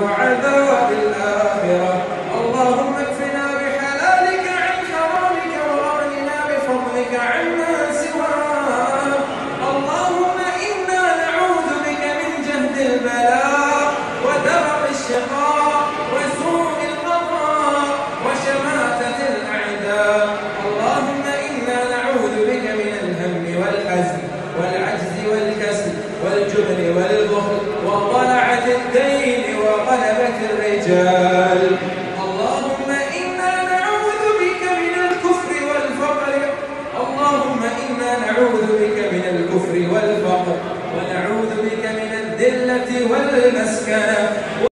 وعذاب الآخرة. اللهم اكفنا بحلالك عن حرامك وأغننا بفضلك عما سواك. اللهم إنا نعوذ بك من جهد البلاء ودرك الشقاء وسوء القضاء وشماتة الأعداء. اللهم إنا نعوذ بك من الهم والحزن والعجز والكسل والجبن والبخل وضلعة الدين وغلبة الرجال. اللهم إنا نعوذ بك من الكفر والفقر. اللهم إنا نعوذ بك من الكفر والفقر ونعوذ بك من الذلة والمسكنة.